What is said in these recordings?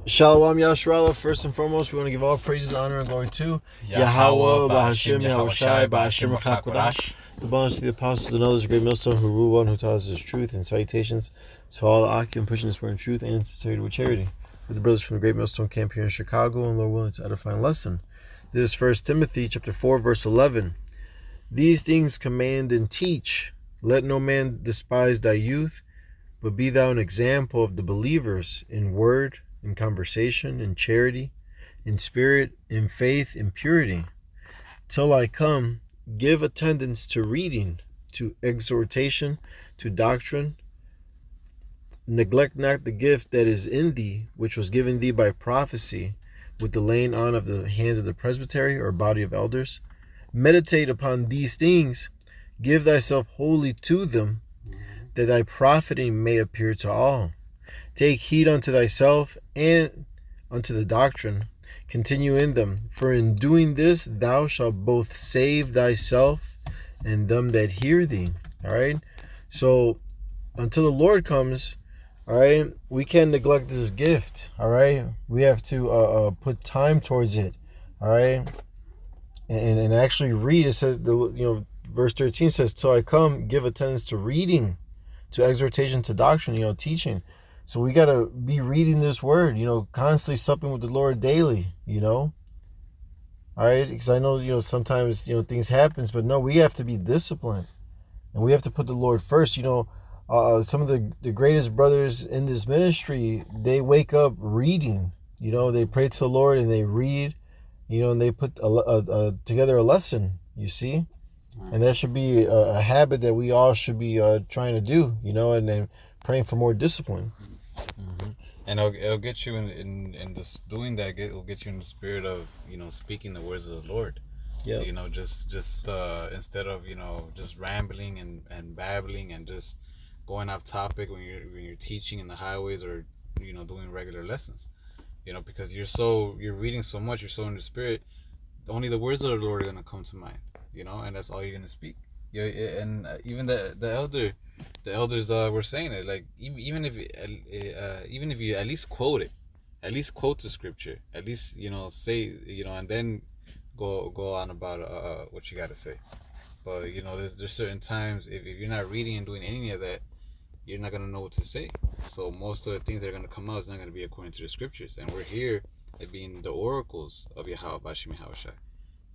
Shalom Yashrala. First and foremost, we want to give all praises, honor, and glory to Yahweh, Bahashim, Yahushai, Bahashim, Chakodash. The bonus to the apostles and others, great millstone who rule one, who taught us his truth, and salutations to all the Akim pushing this word in truth and sincerity with charity. With the brothers from the great millstone camp here in Chicago, and Lord willing, it's an edifying lesson. This is 1 Timothy chapter 4, verse 11. These things command and teach. Let no man despise thy youth, but be thou an example of the believers in word, in conversation, in charity, in spirit, in faith, in purity. Till I come, give attendance to reading, to exhortation, to doctrine. Neglect not the gift that is in thee, which was given thee by prophecy, with the laying on of the hands of the presbytery or body of elders. Meditate upon these things, give thyself wholly to them, that thy profiting may appear to all. Take heed unto thyself and unto the doctrine. Continue in them, for in doing this thou shalt both save thyself and them that hear thee. All right? So until the Lord comes, all right, we can't neglect this gift. All right? We have to put time towards it. All right? And actually read. It says, verse 13 says, till I come, give attendance to reading, to exhortation, to doctrine, teaching. So we got to be reading this word, constantly supping with the Lord daily, all right? Because I know, sometimes, things happen, but no, we have to be disciplined and we have to put the Lord first. Some of the greatest brothers in this ministry, they wake up reading, they pray to the Lord and they read, and they put together a lesson, you see? And that should be a habit that we all should be trying to do, and then praying for more discipline. Mm-hmm. And it'll get you in this doing that. It'll get you in the spirit of speaking the words of the Lord. Yeah. Just instead of just rambling and babbling and just going off topic when you're teaching in the highways or doing regular lessons. Because you're reading so much, you're so in the spirit. Only the words of the Lord are gonna come to mind. And that's all you're gonna speak. And even the elders were saying it. Like even if you at least quote it, at least quote the scripture, at least say and then go on about what you got to say. But there's certain times if you're not reading and doing any of that, you're not gonna know what to say. So most of the things that are gonna come out is not gonna be according to the scriptures. And we're here at being the oracles of Yahweh Bashim Yahushai.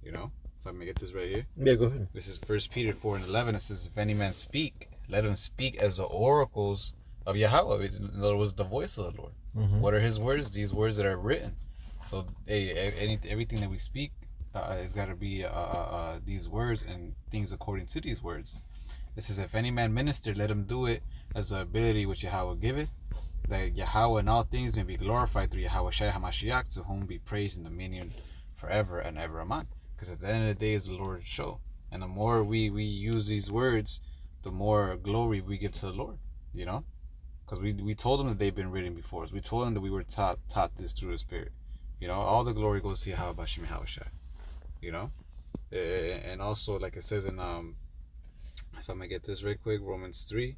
If I may get this right here. Yeah, go ahead. This is 1 Peter 4:11. It says, if any man speak, let him speak as the oracles of Yahweh. In other words, the voice of the Lord. Mm-hmm. What are his words? These words that are written. So everything that we speak has got to be these words and things according to these words. It says, if any man minister, let him do it as the ability which Yahweh giveth, that Yahweh in all things may be glorified through Yahweh Shai HaMashiach, to whom be praised and dominion forever and ever. Amen. Because at the end of the day is the Lord's show. And the more we use these words, the more glory we give to the Lord, because we told them that they've been written before us. We told them that we were taught this through the Spirit. All the glory goes to Yahweh Bashim Yahushai. And also, like it says in if I may get this right quick, Romans 3.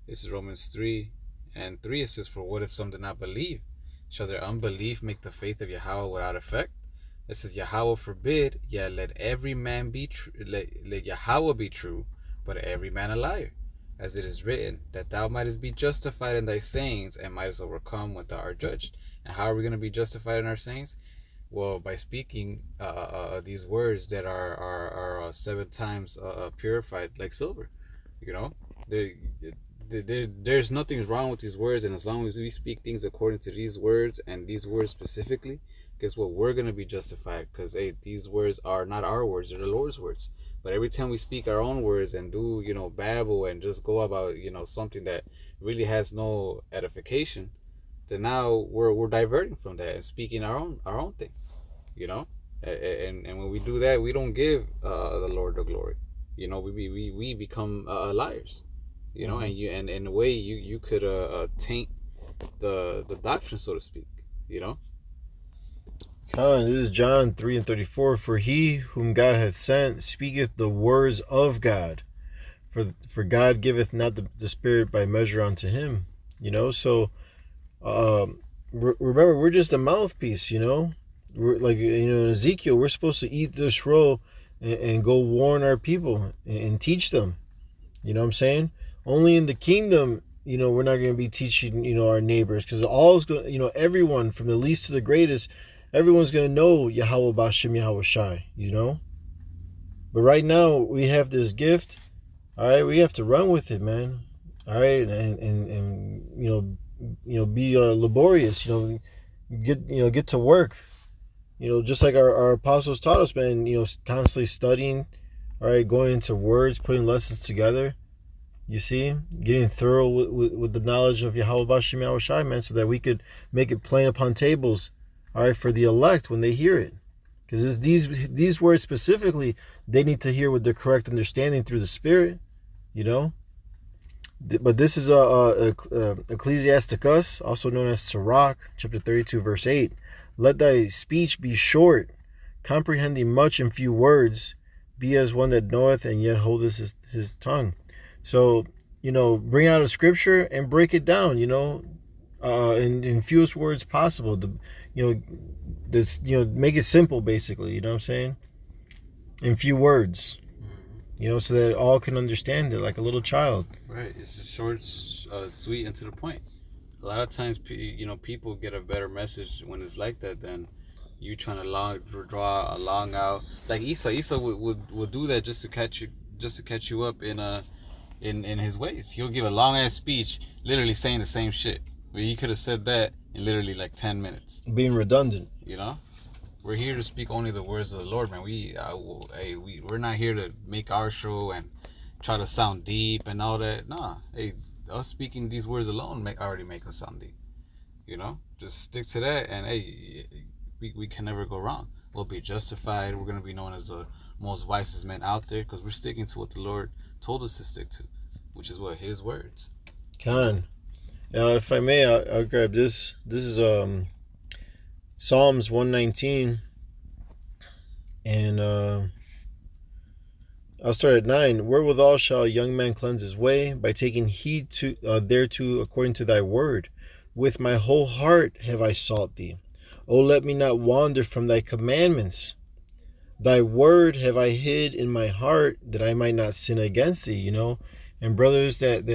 This is Romans 3 and 3. It says, for what if some do not believe? Shall their unbelief make the faith of Yahweh without effect? It says, Yahweh forbid, yet let every man be true, let Yahweh be true, but every man a liar. As it is written, that thou mightest be justified in thy sayings, and mightest overcome when thou art judged. And how are we going to be justified in our sayings? Well, by speaking these words that are 7 times purified like silver. There's nothing wrong with these words, and as long as we speak things according to these words and these words specifically, guess what? We're going to be justified, because these words are not our words, they're the Lord's words. But every time we speak our own words and do babble and just go about something that really has no edification, then now we're diverting from that and speaking our own thing. And when we do that, we don't give the Lord the glory. We become liars. And in a way you could taint the doctrine, so to speak. This is John 3:34. For he whom God hath sent speaketh the words of God. For God giveth not the Spirit by measure unto him. So remember, we're just a mouthpiece, you know. We're like, you know, in Ezekiel, we're supposed to eat this roll and go warn our people and teach them. You know what I'm saying? Only in the kingdom, you know, we're not going to be teaching, you know, our neighbors, because all is going, you know, everyone from the least to the greatest, everyone's going to know Yahweh Bashim Yahweh Shai, you know. But right now we have this gift. All right, we have to run with it, man. All right, and be laborious. Get to work. You know, just like our apostles taught us, man. You know, constantly studying. All right, going into words, putting lessons together. You see, getting thorough with the knowledge of Yahweh Bashim Yahweh Shai, man, so that we could make it plain upon tables. All right, for the elect when they hear it. Because these words specifically, they need to hear with the correct understanding through the Spirit, you know. But this is Ecclesiasticus, also known as Sirach, chapter 32, verse 8. Let thy speech be short, comprehending much in few words. Be as one that knoweth and yet holdeth his tongue. So, you know, bring out a scripture and break it down, you know, in fewest words possible. Make it simple, basically. You know what I'm saying? In few words, you know, so that all can understand it, like a little child. Right. It's just short, sweet, and to the point. A lot of times, you know, people get a better message when it's like that than you trying to draw a long out. Like Esau would do that just to catch you up in his ways. He'll give a long ass speech, literally saying the same shit. But he could have said that in literally like 10 minutes. Being redundant. You know? We're here to speak only the words of the Lord, man. We're not here to make our show and try to sound deep and all that. Nah. Hey, us speaking these words alone already make us sound deep. You know? Just stick to that, and hey, we can never go wrong. We'll be justified. We're going to be known as the most wisest men out there, because we're sticking to what the Lord told us to stick to, which is what? His words. Con. Now, if I may, I'll grab this. This is Psalms 119, and I'll start at 9. Wherewithal shall a young man cleanse his way? By taking heed to thereto according to thy word. With my whole heart have I sought thee. O let me not wander from thy commandments. Thy word have I hid in my heart, that I might not sin against thee, you know. And brothers that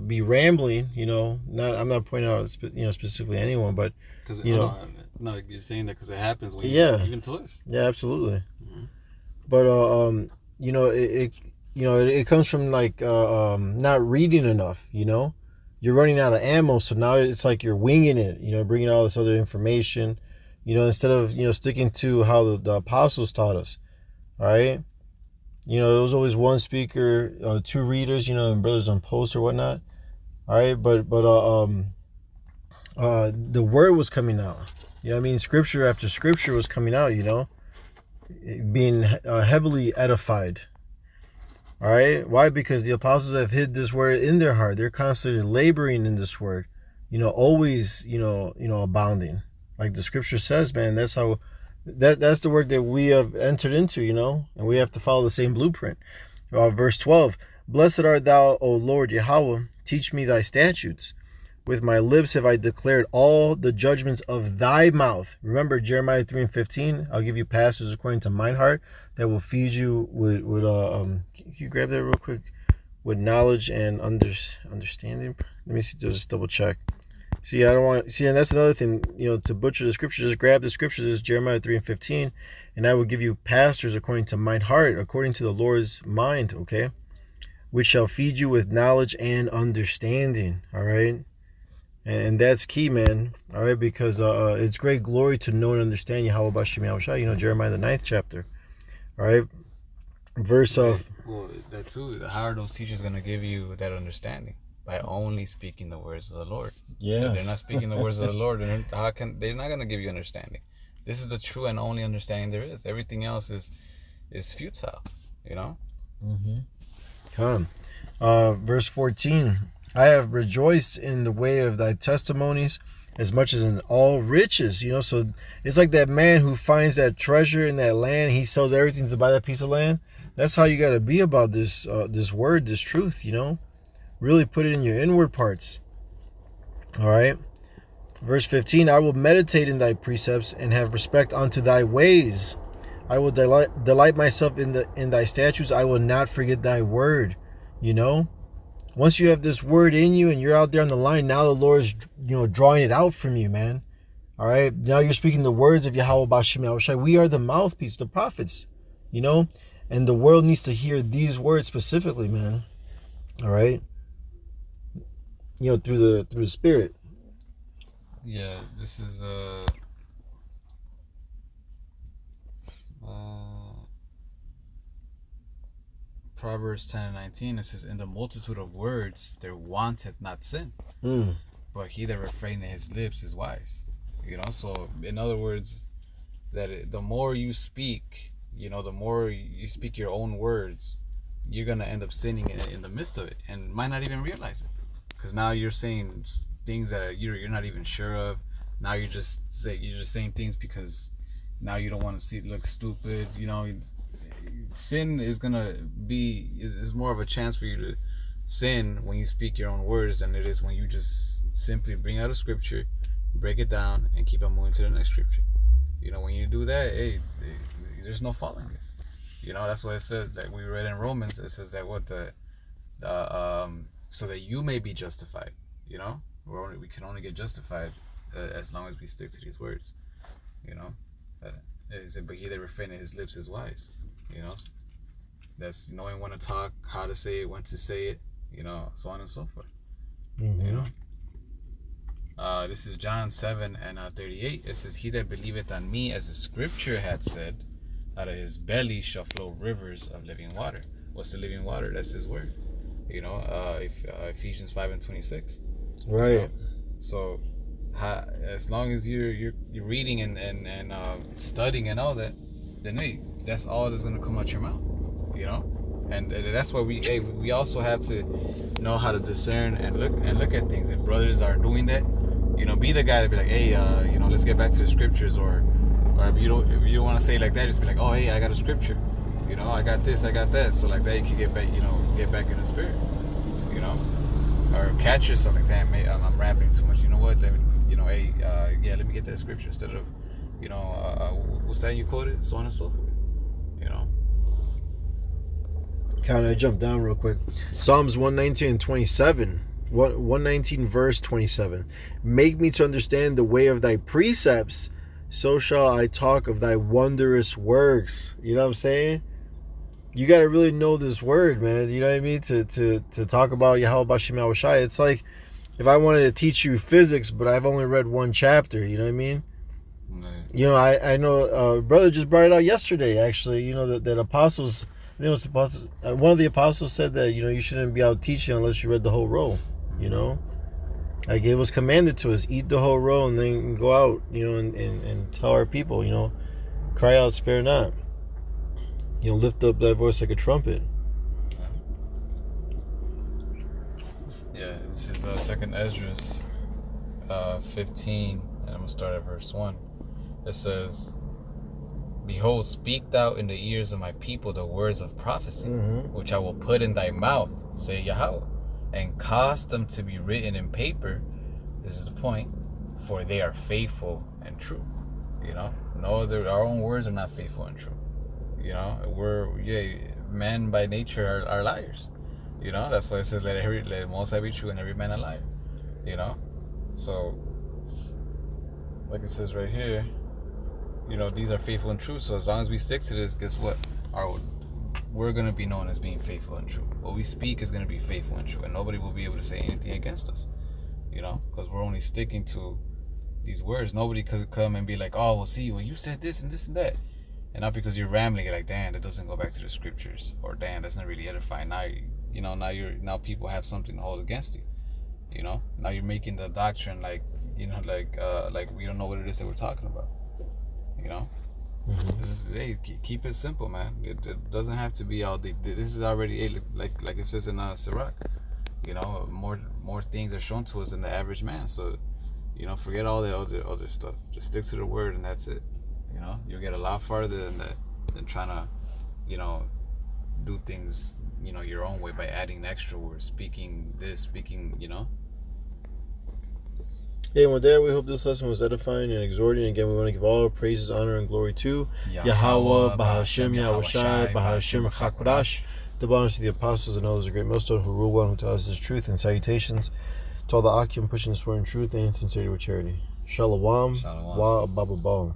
be rambling, you know, I'm not pointing out, you know, specifically anyone, but no, you're saying that because it happens when even to us. Yeah, absolutely. Mm-hmm. But you know, it comes from like not reading enough, you know. You're running out of ammo, so now it's like you're winging it, you know, bringing all this other information, you know, instead of, you know, sticking to how the apostles taught us. All right. You know, there was always one speaker, two readers, you know, and brothers on post or whatnot. All right, but the word was coming out. You know what I mean? Scripture after scripture was coming out, you know, being heavily edified. All right, why? Because the apostles have hid this word in their heart. They're constantly laboring in this word, you know, always, you know, abounding. Like the scripture says, man, that's how. That's the work that we have entered into, you know, and we have to follow the same blueprint. Verse 12, blessed art thou, O Lord Yahweh, teach me thy statutes. With my lips have I declared all the judgments of thy mouth. Remember Jeremiah 3:15, I'll give you pastors according to mine heart that will feed you with can you grab that real quick? With knowledge and understanding. Let me see, just double check. See, I don't want. See, and that's another thing, you know, to butcher the scripture. Just grab the scripture. This is Jeremiah 3:15, and I will give you pastors according to mine heart, according to the Lord's mind. Okay, which shall feed you with knowledge and understanding. All right, and that's key, man. All right, because it's great glory to know and understand Yahweh Bashim Yahweh Shai. You know, Jeremiah the 9th chapter. All right, verse of. Well, that too. How are those teachers going to give you that understanding? By only speaking the words of the Lord. Yeah. If they're not speaking the words of the Lord, then they're not going to give you understanding. This is the true and only understanding there is. Everything else is futile, you know? Mm-hmm. Come. Verse 14. I have rejoiced in the way of thy testimonies as much as in all riches, you know? So it's like that man who finds that treasure in that land. He sells everything to buy that piece of land. That's how you got to be about this word, this truth, you know? Really put it in your inward parts. All right. Verse 15, I will meditate in thy precepts and have respect unto thy ways. I will delight myself in thy statutes. I will not forget thy word. You know, once you have this word in you and you're out there on the line, now the Lord is, drawing it out from you, man. All right. Now you're speaking the words of Yahweh B'Shem Yahushai. We are the mouthpiece, the prophets, and the world needs to hear these words specifically, man. All right. Through the Spirit. Yeah, this is Proverbs 10:19. It says, "In the multitude of words there wanteth not sin, but he that refraineth his lips is wise." So in other words, that the more you speak, the more you speak your own words, you're gonna end up sinning in the midst of it, and might not even realize it, because now you're saying things that you're not even sure of. Now you're just saying things because now you don't want to look stupid. Sin is more of a chance for you to sin when you speak your own words than it is when you just simply bring out a scripture, break it down, and keep on moving to the next scripture. When you do that, hey, there's no following it. That's what it says that we read in Romans. It says that so that you may be justified. We can only get justified as long as we stick to these words. It said, but he that refraineth his lips is wise. That's knowing when to talk, how to say it, when to say it, so on and so forth. This is John 7:38. It says, he that believeth on me, as the scripture had said, out of his belly shall flow rivers of living water. What's the living water? That's his word. Ephesians 5:26. Right. So as long as you're reading and studying and all that, then hey, that's all that's gonna come out your mouth. And that's why we also have to know how to discern and look at things. If brothers are doing that, be the guy to be like, hey, let's get back to the scriptures, or if you don't want to say it like that, just be like, oh, hey, I got a scripture, I got this, I got that, so like that you can get back in the spirit, or catch yourself like, damn, mate, I'm rambling too much. You know what? Let me, let me get that scripture instead of, what's that you quoted, so on and so forth. Kind of jump down real quick. Psalms 119:27. 119 verse 27. Make me to understand the way of thy precepts, so shall I talk of thy wondrous works. You know what I'm saying? You got to really know this word, man. You know what I mean? To talk about Yahweh B'Shem Yahushai. It's like if I wanted to teach you physics, but I've only read one chapter. You know what I mean? Right. I know brother just brought it out yesterday, actually. That apostles, I think it was the apostles, one of the apostles said that, you shouldn't be out teaching unless you read the whole roll. Like it was commanded to us, eat the whole roll and then go out, and tell our people, cry out, spare not. Lift up that voice like a trumpet. Yeah, this is 2nd Esdras 15, and I'm going to start at verse 1. It says, behold, speak thou in the ears of my people the words of prophecy, which I will put in thy mouth, say Yahweh, and cause them to be written in paper. This is the point, for they are faithful and true. Our own words are not faithful and true. Men by nature are liars. That's why it says, let Most High be true and every man a liar. So like it says right here, these are faithful and true. So as long as we stick to this, guess what? We're going to be known as being faithful and true. What we speak is going to be faithful and true, and nobody will be able to say anything against us, because we're only sticking to these words. Nobody could come and be like, oh, well, see, well, you said this and this and that. And not because you're rambling, you're like, damn, that doesn't go back to the scriptures, or damn, that's not really edifying. Now people have something to hold against you. Now you're making the doctrine like we don't know what it is that we're talking about. Hey, keep it simple, man. It doesn't have to be all deep. This is already like it says in Sirach. More things are shown to us than the average man. So, forget all the other stuff. Just stick to the word, and that's it. You'll get a lot farther than trying to, do things, your own way by adding extra words, speaking this, speaking, Yeah, and with that, we hope this lesson was edifying and exhorting. Again, we want to give all praises, honor, and glory to Yahweh, Bahashem, Yahushai, Bahashem, Chakwadash, the bonus to the apostles and others, a great millstone who rule one, who taught us his truth, and salutations to all the Akim pushing the swear in truth and in sincerity with charity. Shalom, wa Baba Ba.